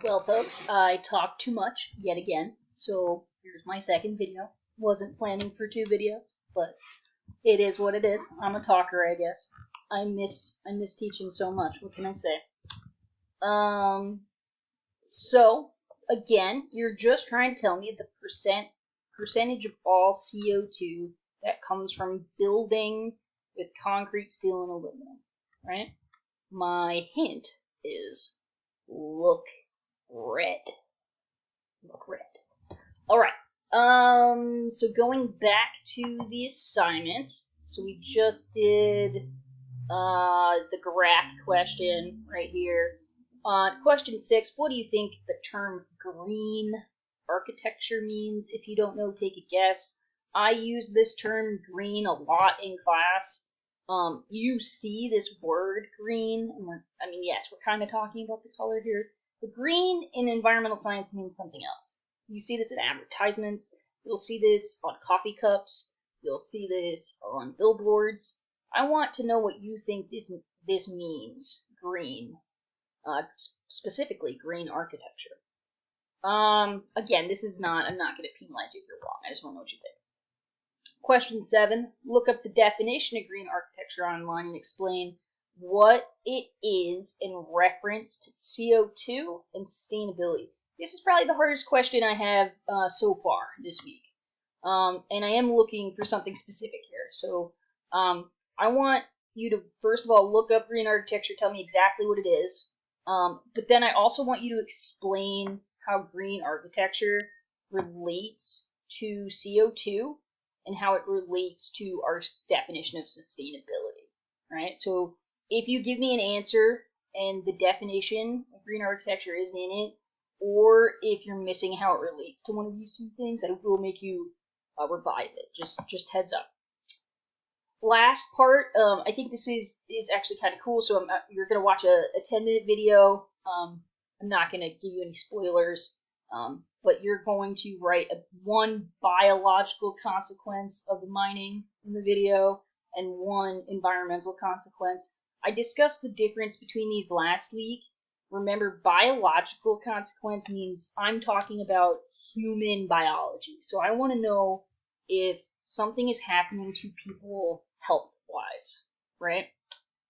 Well, folks, I talked too much yet again, so here's my second video. Wasn't planning for two videos, but it is what it is. I'm a talker, I guess. I miss teaching so much. What can I say? So again, you're just trying to tell me the percentage of all CO2 that comes from building with concrete, steel, and aluminum, right? My hint is look red. Look red. Alright. So going back to the assignment. So we just did the graph question right here. Question 6, what do you think the term green architecture means? If you don't know, take a guess. I use this term green a lot in class. You see this word green, and yes, we're kind of talking about the color here. But green in environmental science means something else. You see this in advertisements. You'll see this on coffee cups. You'll see this on billboards. I want to know what you think this means, green. Specifically, green architecture. Again, I'm not going to penalize you if you're wrong. I just want to know what you think. Question 7, look up the definition of green architecture online and explain what it is in reference to CO2 and sustainability. This is probably the hardest question I have so far this week. And I am looking for something specific here. So I want you to, first of all, look up green architecture, tell me exactly what it is. But then I also want you to explain how green architecture relates to CO2 and how it relates to our definition of sustainability, right? So if you give me an answer and the definition of green architecture isn't in it, or if you're missing how it relates to one of these two things, I will make you revise it. Just heads up. Last part, I think this is actually kind of cool. So you're going to watch a 10-minute video. I'm not going to give you any spoilers, but you're going to write one biological consequence of the mining in the video and one environmental consequence. I discussed the difference between these last week. Remember, biological consequence means I'm talking about human biology. So I want to know if something is happening to people health-wise, right?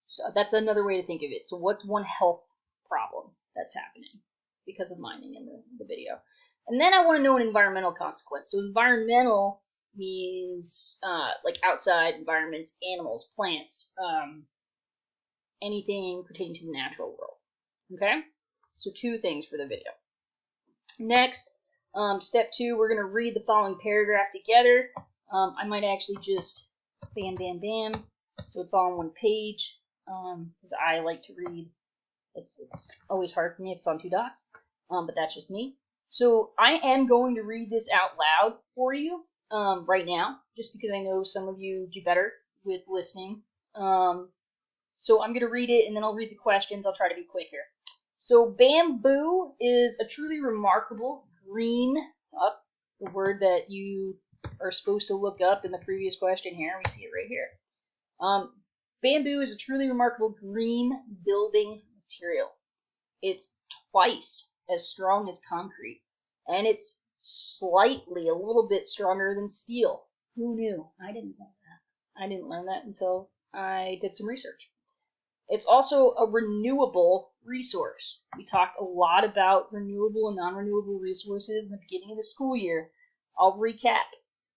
So that's another way to think of it. So what's one health problem that's happening because of mining in the video? And then I want to know an environmental consequence. So environmental means like outside environments, animals, plants, anything pertaining to the natural world. Okay? So 2 things for the video. Next, step 2, we're going to read the following paragraph together. I might actually just bam, bam, bam, so it's all on one page, because I like to read. It's always hard for me if it's on 2 docs, but that's just me. So I am going to read this out loud for you right now, just because I know some of you do better with listening. So I'm going to read it, and then I'll read the questions. I'll try to be quick here. So bamboo is a truly remarkable green, the word that you are supposed to look up in the previous question here. We see it right here. Bamboo is a truly remarkable green building material. It's twice as strong as concrete, and it's slightly, a little bit stronger than steel. Who knew? I didn't know that. I didn't learn that until I did some research. It's also a renewable resource. We talked a lot about renewable and non-renewable resources in the beginning of the school year. I'll recap.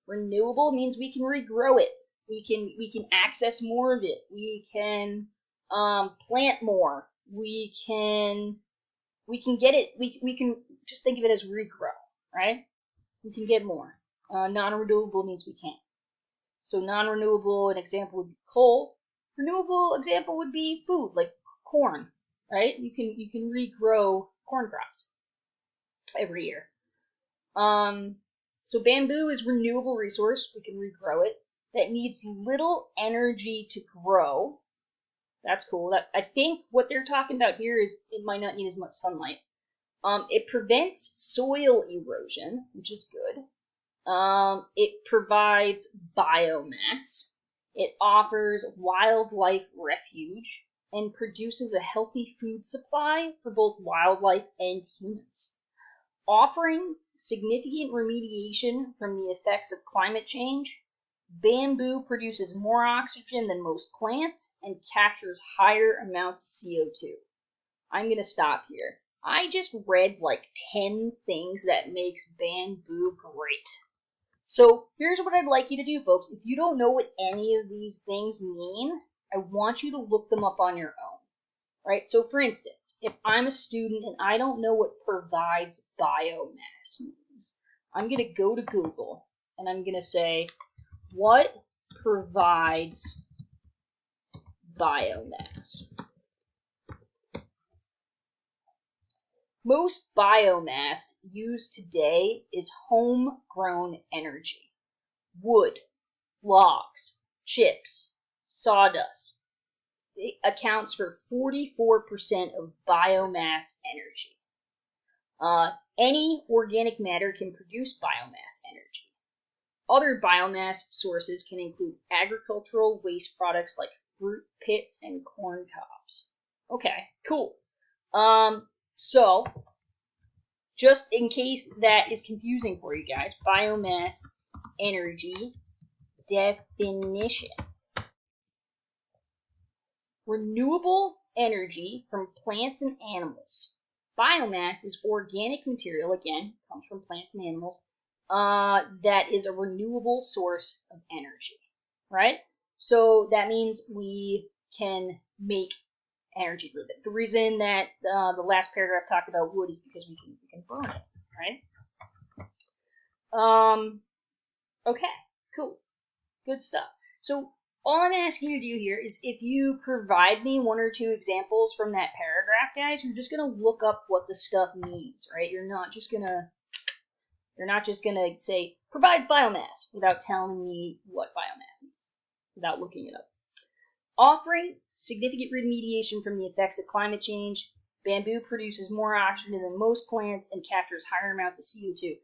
Renewable means we can regrow it. We can access more of it. We can plant more. We can get it. We can just think of it as regrow, right? We can get more. Non-renewable means we can't. So non-renewable, an example would be coal. Renewable example would be food, like corn, right? You can regrow corn crops every year. So bamboo is renewable resource. We can regrow it. That needs little energy to grow. That's cool. I think what they're talking about here is it might not need as much sunlight. It prevents soil erosion, which is good. It provides biomass. It offers wildlife refuge, and produces a healthy food supply for both wildlife and humans. Offering significant remediation from the effects of climate change, bamboo produces more oxygen than most plants and captures higher amounts of CO2. I'm going to stop here. I just read like 10 things that makes bamboo great. So here's what I'd like you to do, folks. If you don't know what any of these things mean, I want you to look them up on your own. Right? So for instance, if I'm a student and I don't know what provides biomass means, I'm going to go to Google and I'm going to say, what provides biomass? Most biomass used today is homegrown energy. Wood, logs, chips, sawdust. It accounts for 44% of biomass energy. Any organic matter can produce biomass energy. Other biomass sources can include agricultural waste products like fruit pits and corn cobs. Okay, cool. So, just in case that is confusing for you guys, biomass energy definition. Renewable energy from plants and animals. Biomass is organic material, again, comes from plants and animals, that is a renewable source of energy, right? So that means we can make energy with it. The reason that the last paragraph talked about wood is because we can burn it, right? Okay, cool, good stuff. So all I'm asking you to do here is if you provide me one or two examples from that paragraph, guys, you're just gonna look up what the stuff means, right? You're not just gonna say provides biomass without telling me what biomass means, without looking it up. Offering significant remediation from the effects of climate change, bamboo produces more oxygen than most plants and captures higher amounts of CO2.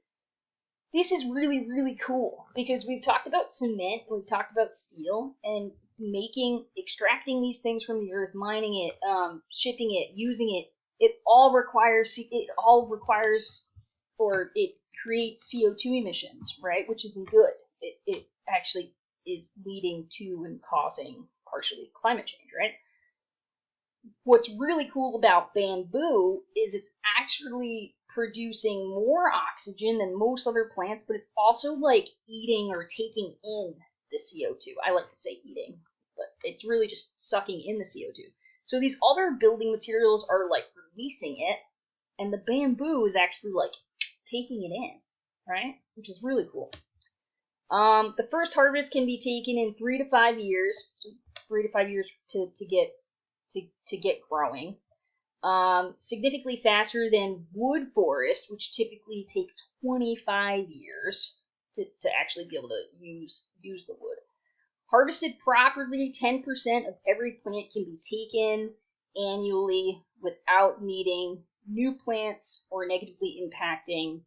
This is really, really cool because we've talked about cement, we've talked about steel, and extracting these things from the earth, mining it, shipping it, using it. It creates CO2 emissions, right? Which isn't good. It actually is leading to and causing partially climate change, right? What's really cool about bamboo is it's actually producing more oxygen than most other plants, but it's also like eating or taking in the CO2. I like to say eating, but it's really just sucking in the CO2. So these other building materials are like releasing it, and the bamboo is actually like taking it in, right? Which is really cool. The first harvest can be taken in 3 to 5 years, so 3 to 5 years to get growing. Significantly faster than wood forests, which typically take 25 years to actually be able to use the wood. Harvested properly, 10% of every plant can be taken annually without needing new plants or negatively impacting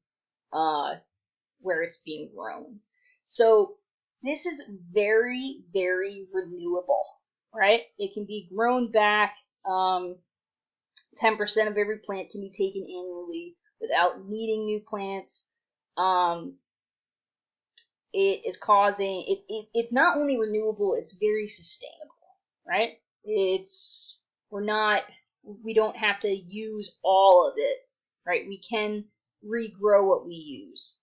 where it's being grown. So this is very, very renewable, right? It can be grown back. 10% of every plant can be taken annually without needing new plants. It is causing it's not only renewable, it's very sustainable, right? We don't have to use all of it, right? We can regrow what we use.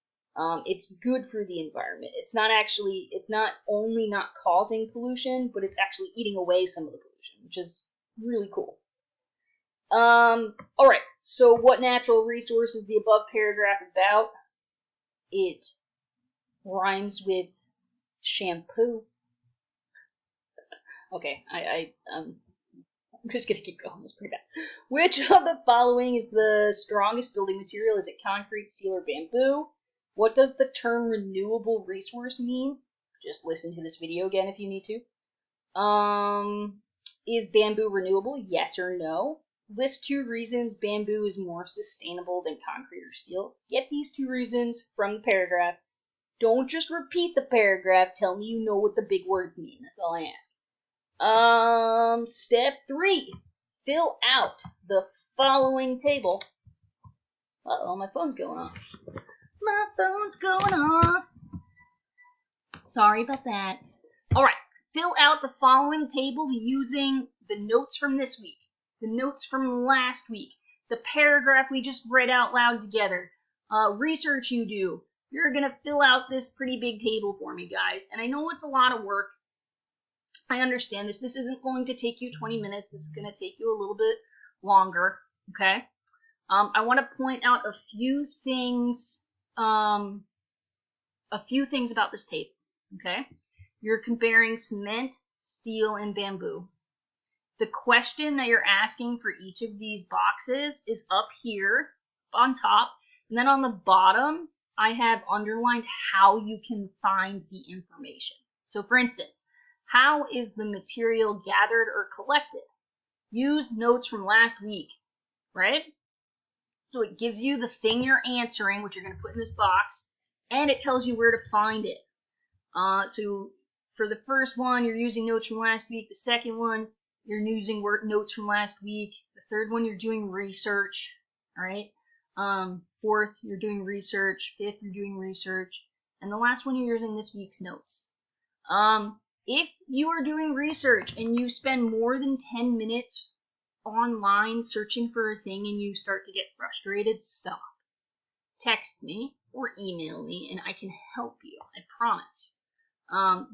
It's good for the environment. It's not only not causing pollution, but it's actually eating away some of the pollution, which is really cool. Alright, so what natural resource is the above paragraph about? It rhymes with shampoo. Okay, I'm just gonna keep going. That's pretty bad. Which of the following is the strongest building material? Is it concrete, steel, or bamboo? What does the term renewable resource mean? Just listen to this video again if you need to. Is bamboo renewable? Yes or no? List 2 reasons bamboo is more sustainable than concrete or steel. Get these 2 reasons from the paragraph. Don't just repeat the paragraph. Tell me you know what the big words mean. That's all I ask. Step 3. Fill out the following table. Uh-oh, my phone's going off. My phone's going off. Sorry about that. Alright, fill out the following table using the notes from this week, the notes from last week, the paragraph we just read out loud together, research you do. You're going to fill out this pretty big table for me, guys. And I know it's a lot of work. I understand this. This isn't going to take you 20 minutes. This is going to take you a little bit longer, okay? I want to point out a few things about this table, okay? You're comparing cement, steel, and bamboo. The question that you're asking for each of these boxes is up here on top, and then on the bottom, I have underlined how you can find the information. So for instance, how is the material gathered or collected? Use notes from last week, right? So it gives you the thing you're answering, which you're going to put in this box, and it tells you where to find it. So for the first one, you're using notes from last week. The second one, you're using notes from last week. The third one, you're doing research, all right? Fourth, you're doing research. Fifth, you're doing research. And the last one, you're using this week's notes. If you are doing research and you spend more than 10 minutes online searching for a thing and you start to get frustrated, stop. Text me or email me and I can help you, I promise.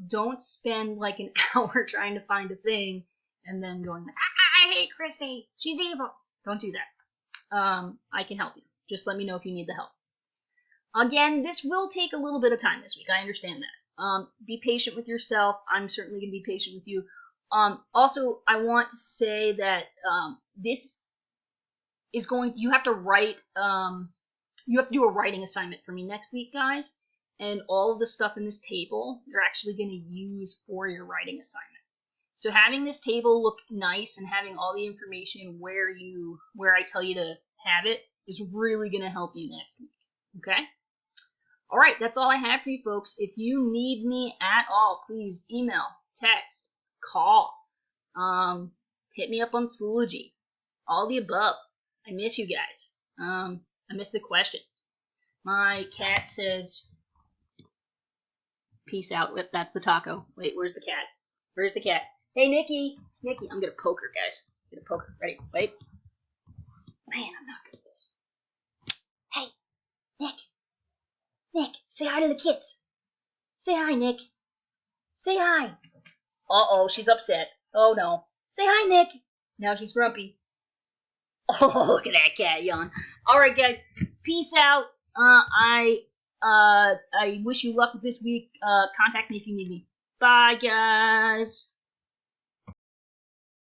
Don't spend like an hour trying to find a thing and then going, I hate Christy, she's evil. Don't do that. I can help you. Just let me know if you need the help. Again, this will take a little bit of time this week. I understand that. Be patient with yourself. I'm certainly going to be patient with you. Also, I want to say that this is you have to write, you have to do a writing assignment for me next week, guys. And all of the stuff in this table, you're actually going to use for your writing assignment. So having this table look nice and having all the information where I tell you to have it is really going to help you next week. Okay? All right, that's all I have for you folks. If you need me at all, please email, text, call, hit me up on Schoology, all the above. I miss you guys. I miss the questions. My cat says, peace out. That's the taco. Wait, where's the cat? Where's the cat? Hey, Nikki. Nikki, I'm going to poke her, guys. I'm going to poke her. Ready? Wait. Man, I'm not good at this. Hey, Nick. Nick, say hi to the kids. Say hi, Nick. Say hi. Uh-oh, she's upset. Oh, no. Say hi, Nick. Now she's grumpy. Oh, look at that cat yawn. All right, guys. Peace out. I wish you luck with this week. Contact me if you need me. Bye, guys.